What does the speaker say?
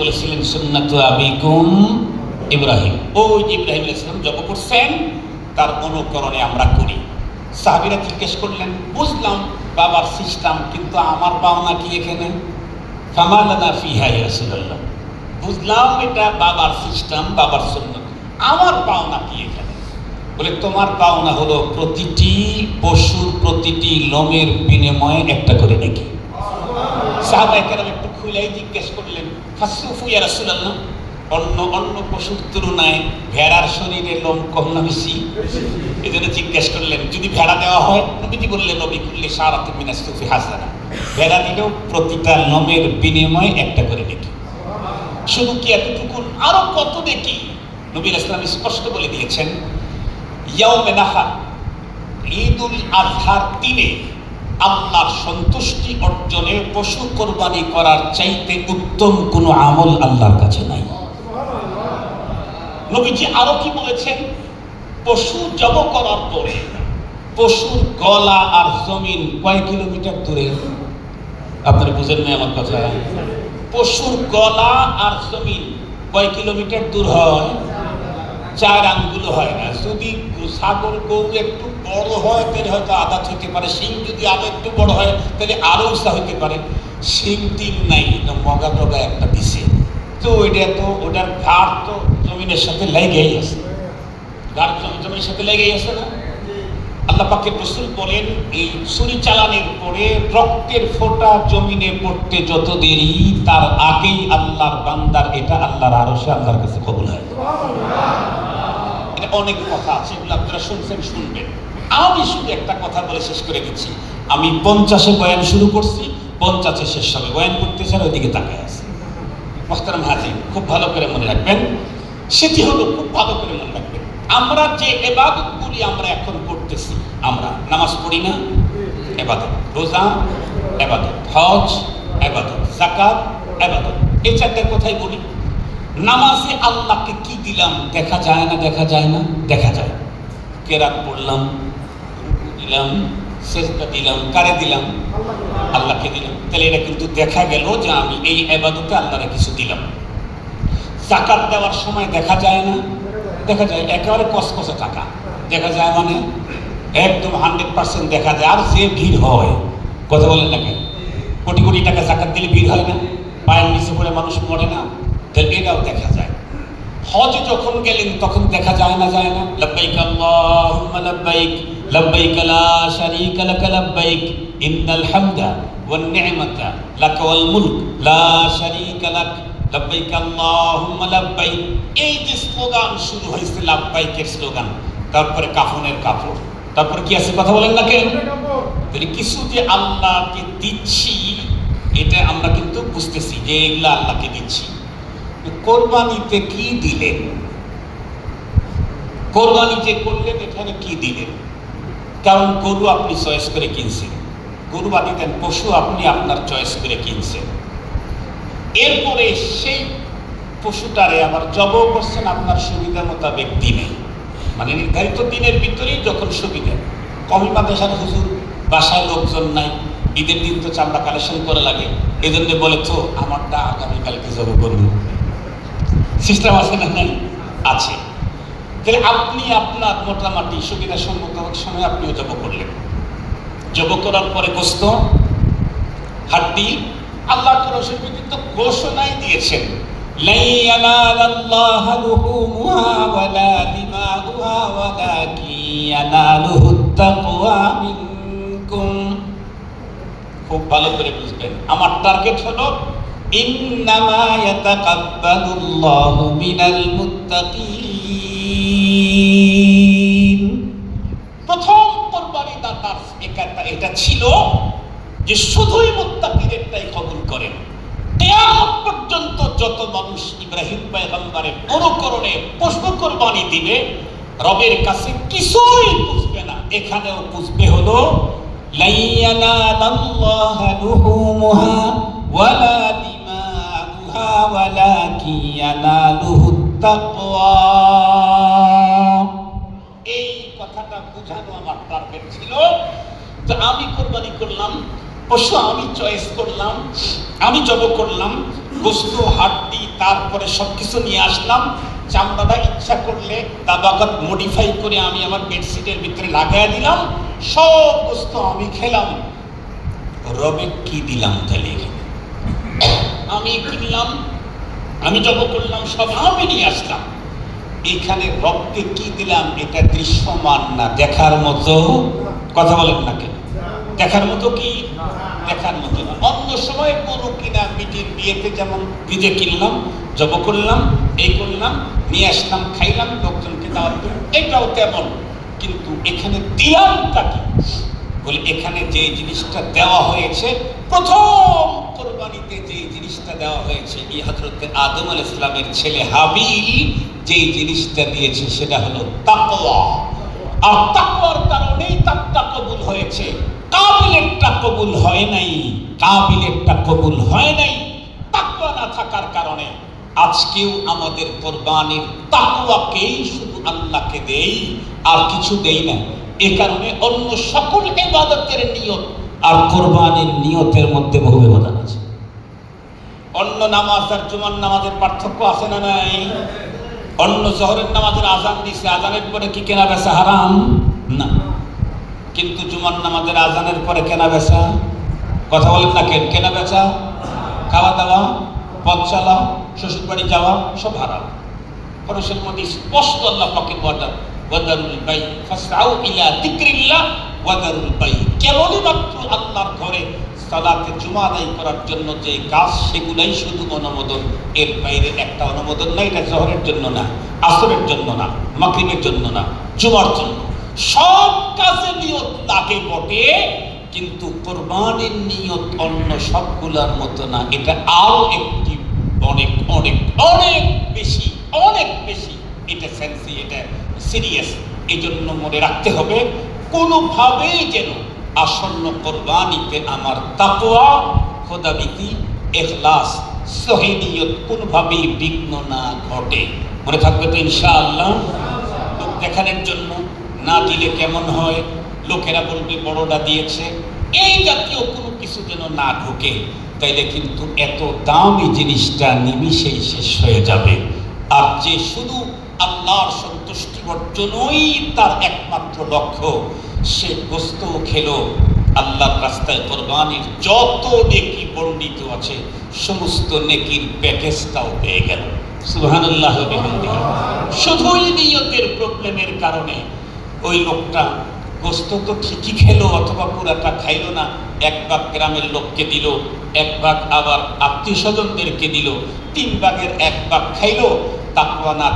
বলেছিলেন সুন্নাতু আবিকুম ইব্রাহিম। ওই যে ইব্রাহিম আলাইহিস সালাম জব করছেন, তার অনুকরণে আমরা করি। সাহাবীরা জিজ্ঞেস করলেন, বুঝলাম বাবার সিস্টেম, কিন্তু আমার পাওনা কি এখানে? ফামা লানা ফিহা ইয়া রাসূলুল্লাহ, বুঝলাম এটা বাবার সিস্টেম, বাবার সুন্নাত, আমার পাওনা কি এখানে? বলে, তোমার পাওনা হলো প্রতিটি পশুর প্রতিটি লোমের বিনিময়ে একটা করে নেকি। সাহাবায়ে কেরাম একটু খুলেই জিজ্ঞেস করলেন, ফাসুফু ইয়া রাসূলুল্লাহ, অন্য পশুর তুলনায় ভেড়ার শরীরে লোম কম না বেশি? এই জন্য জিজ্ঞেস করলেন, যদি ভেড়া দেওয়া হয়, নবীজি বললেন, নবী কুল্লি শারাতিন মিনাস সুফি হাসানা, ভেড়া দিলেও প্রতিটা লোমের বিনিময়ে একটা করে নেকি। শুধু কি এতটুকু, আরো কত নেকি নবী ইসলাম স্পষ্ট বলে দিয়েছেন। ইয়াউমে নাহার, ঈদুল আজহার দিনে আল্লাহর সন্তুষ্টি অর্জনে পশু কোরবানি করার চাইতে উত্তম কোনো আমল আল্লাহর কাছে নাই। নবীজি আরো কি বলেছেন, পশু জব করার পরে পশুর গলা আর জমিন কয় কিলোমিটার দূরে? আপনারা বুঝেন না আমার কথা? পশুর গলা আর জমিন কয় কিলোমিটার দূর হয়? 4 আঙ্গুল হয় না। যদি ছাগল গরু একটু বড় হয় তাহলে হয়তো আদাত হইতে পারে, শিং যদি আরো একটু বড় হয় তাহলে আরো উঁচা হইতে পারে। শিং তিন নাই, মগা টগা একটা দিছে, তো ওইটা তো ওটার ঘাড় তো জমিনের সাথে লেগেই আছে, ঘাড় জমিনের সাথে লেগেই আছে না? আল্লাহ পাকের রাসূল বলেন, এই ছুরি চালানোর পরে রক্তের ফোঁটা জমিনে পড়তে যত দেরি, তার আগেই আল্লাহর বান্দার এটা আল্লাহর আরশে আল্লাহর কাছে কবুল হয়। এটা অনেক কথা আছে, এগুলো আপনারা শুনছেন, শুনবেন। আমি শুধু একটা কথা বলে শেষ করে দিচ্ছি। আমি 50-এ বয়ান শুরু করছি, 50-এ শেষ হবে। বয়ান করতে চান ওইদিকে তাকায় আছে। মুহতারাম হাজির, খুব ভালো করে মনে রাখবেন, সেটি হলো, খুব ভালো করে মনে রাখবেন, আমরা যে ইবাদতগুলি আমরা এখন করতেছি, আমরা নামাজ পড়ি না, ইবাদত; রোজা ইবাদত; হজ ইবাদত; যাকাত ইবাদত। এই 4টার কথাই বলি। নামাজে আল্লাহকে কি দিলাম দেখা যায় না? দেখা যায় না? দেখা যায়। কেরাত পড়লাম, দিলাম, সেজদা দিলাম, কারে দিলাম? আল্লাহকে দিলাম। তাহলে এটা কিন্তু দেখা গেল যে আমি এই ইবাদতে আল্লাহরে কিছু দিলাম। যাকাত দেওয়ার সময় দেখা যায় না? দেখা যায়। একেবারে কসকসে টাকা দেখা যায়, মানে একদম 100% দেখা যায়। আর যে ভিড় হয়, কথা বলেন না কেন? কোটি কোটি টাকা যাকাত দিলে ভিড় হয় না? পায়ের নিচে পড়ে মানুষ মরে না? তাহলে এটাও দেখা যায়। হজে যখন গেলেন তখন দেখা যায় না? যায় না? লাব্বাইক আল্লাহুম্মা লাব্বাইক, লাব্বাইক লা শারীকা লাক লাব্বাইক, ইন্নাল হামদা ওয়ান নি'মাতা লাকা ওয়াল মুলক লা শারীকা লাক, লাব্বাইক আল্লাহুম্মা লাব্বাইক। এই যে স্লোগান শুরু হয়েছে, লাব্বাইকের স্লোগান, তারপরে কাফনের কাপড়, তারপরে কি আছে কথা বলেন না কেন? তাহলে কিছু যে আল্লাহকে দিচ্ছি, এটা আমরা কিন্তু বুঝতেছি যে এগুলা আল্লাহকে দিচ্ছি। কোরবানিতে কি দিলেন? কোরবানি যে করলেন, এখানে কি দিলেন? কারণ গরু আপনি চয়েস করে কিনছেন, গরু বাদি দেন, পশু আপনি আপনার চয়েস করে কিনছেন। এরপরে সেই পশুটারে আবার জব করছেন আপনার সুবিধা মোতাবেক দিনে, মানে নির্ধারিত দিনের ভিতরেই যখন সুবিধা। কমি মাদ্রাসার হুজুর বাসায় লোকজন নাই, ঈদের দিন তো চামড়া কালেকশন করা লাগে, এই জন্য বলে তো আমারটা আগামীকালকে জব করবো। সিস্টেম আছে না? নাই? আছে। তাহলে আপনি আপনার মোটামুটি সুবিধা সম্মত সময় আপনিও জব করলেন। জব করার পরে গোস্ত, হাড্ডি, আল্লাহ রাসূল কিন্তু ঘোষণাই দিয়েছেন, লা ইয়ানালাল্লাহু লুহুমুহা ওয়ালা দিমাউহা ওয়ালাকিন ইয়ানালুহুত তাকওয়া মিনকুম। খুব ভালো করে বুঝবেন, আমার টার্গেট হলো ইন্নামা ইয়াতাকাব্বালুল্লাহু মিনাল মুত্তাকিন। প্রথম কোরবানি দাতার এটা ছিল যে শুধুই মুত্তাকিদেরটাই কবুল করেন। কিয়ামত পর্যন্ত যত মানুষ ইব্রাহিম পয়গম্বরের অনুকরণে পশু কোরবানি দিবে, রবের কাছে কিছুই বুঝবে না। এখানেও বুঝবে হলো লা ইয়ানালাল্লাহু লুহুমুহা ওয়ালা দিমাউহা ওয়ালাকিন ইয়ানালুহুত তাকওয়া। এই কথাটা বোঝানো আমার টার্গেট ছিল। যে আমি কোরবানি করলাম, পশু আমি চয়েস করলাম, আমি জব করলাম, গোস্ত হাড্ডি তারপরে সবকিছু নিয়ে আসলাম। চামড়াটা ইচ্ছা করলে দাবাকাত মডিফাই করে আমি আমার বেডশিটের ভিতরে লাগাই দিলাম, সব গোস্ত আমি খেলাম। রবে কি দিলাম তাহলে এখানে? আমি কিনলাম, আমি জব করলাম, সব আমি নিয়ে আসলাম। এখানে রবকে কি দিলাম এটা দৃশ্যমান না, দেখার মতো। কথা বলেন না কেন? দেখার মতো কি? দেখার মতো না। অন্য সময় গরু কিনা মিটির বিয়েতে যেমন ভিজে কিনলাম, জব করলাম, এই করলাম, নিয়ে আসলাম, খাইলাম, লোকজনকে দাওয়াত দিলাম, এটাও তেমন। কিন্তু এখানে দিলামটা কি? বলে এখানে যে জিনিসটা দেওয়া হয়েছে, প্রথম কোরবানিতে যে জিনিসটা দেওয়া হয়েছে, এই হযরতে আদম আলাইহিস সালামের ছেলে হাবিল যে জিনিসটা দিয়েছে সেটা হলো তাকওয়া। আর তাকওয়ার কারণেই তাকটা কবুল হয়েছে, কাবিলেরটা কবুল হয় নাই। কাবিলেরটা কবুল হয় নাই তাকওয়া না থাকার কারণে। আজকেও আমাদের কোরবানির তাকওয়াকেই শুধু আল্লাহকে দেই, আর কিছু দেই না। এ কারণে অন্য সকল ইবাদতের নিয়ত আর কোরবানির নিয়তের মধ্যে বহু ব্যবধান আছে। অন্য নামাজ আর জুমার নামাজের পার্থক্য আছে না নাই? অন্য জোহরের নামাজের আজান দিছে, আজানের পরে কি কেনা বেচা হারাম? না। কিন্তু জুমার নামাজের আজানের পরে কেনা বেচা, কথা বলেন না কেন? কেনা বেচা, খাওয়া দাওয়া, পথ চলা, শ্বশুর বাড়ি যাওয়া সব হারাম। কোরআনের মধ্যে স্পষ্ট আল্লাহ পাকের ওয়াদা, ওয়াদারুল বাই ফাসআউ ইলা যিকরিল্লাহ ওয়াদারুল বাই। কেবলমাত্র আল্লাহর ঘরে সালাতে জুমা আদায় করার জন্য যে কাজ, সেগুলাই শুধু অনুমোদন। এর বাইরে একটা অনুমোদন নাই। এটা জোহরের জন্য না, আসরের জন্য না, মাগরিবের জন্য না, জুমার জন্য। সব কাজে নিয়ত লাগে বটে, কিন্তু কোরবানির নিয়ত অন্য সবগুলোর মতো না। এটা আরো একটি অনেক অনেক অনেক বেশি, অনেক বেশি এটা সেন্সি, এটা সিরিয়াস। এই জন্য মনে রাখতে হবে, কোনোভাবেই যেন আসন্ন কোরবানিতে আমার তাকওয়া, খোদাভীতি, ইখলাস, সহিহ নিয়ত কোনোভাবেই বিঘ্ন না ঘটে। মনে থাকবে তো ইনশাআল্লাহ? লোক দেখানোর জন্য না দিলে কেমন হয়, লোকেরা বলবে বড়রা দিয়েছে, এই জাতীয় কোনো কিছু যেন না ঢোকে। তাইলে কিন্তু এত দামি জিনিসটা নিমিষেই শেষ হয়ে যাবে। আর যে শুধু আল্লাহর সন্তুষ্টি অর্জনই তার একমাত্র লক্ষ্য, সে গোস্ত খেলো, আল্লাহর রাস্তায় কোরবানির যত নেকি বর্ণিত আছে সমস্ত নেকির প্যাকেজটাও পেয়ে গেল। সুবহানাল্লাহ ওয়া বিহামদিহি। শুধুই নিয়তের প্রবলেমের কারণে ওই লোকটা গোস্ত তো ঠিকই খেলো, অথবা পুরাটা খাইলো না। এক ভাগ গ্রামের লোককে দিল, এক ভাগ আবার আত্মীয় স্বজনদেরকে দিল, 3 ভাগের 1 ভাগ খাইলো। তাকওয়া না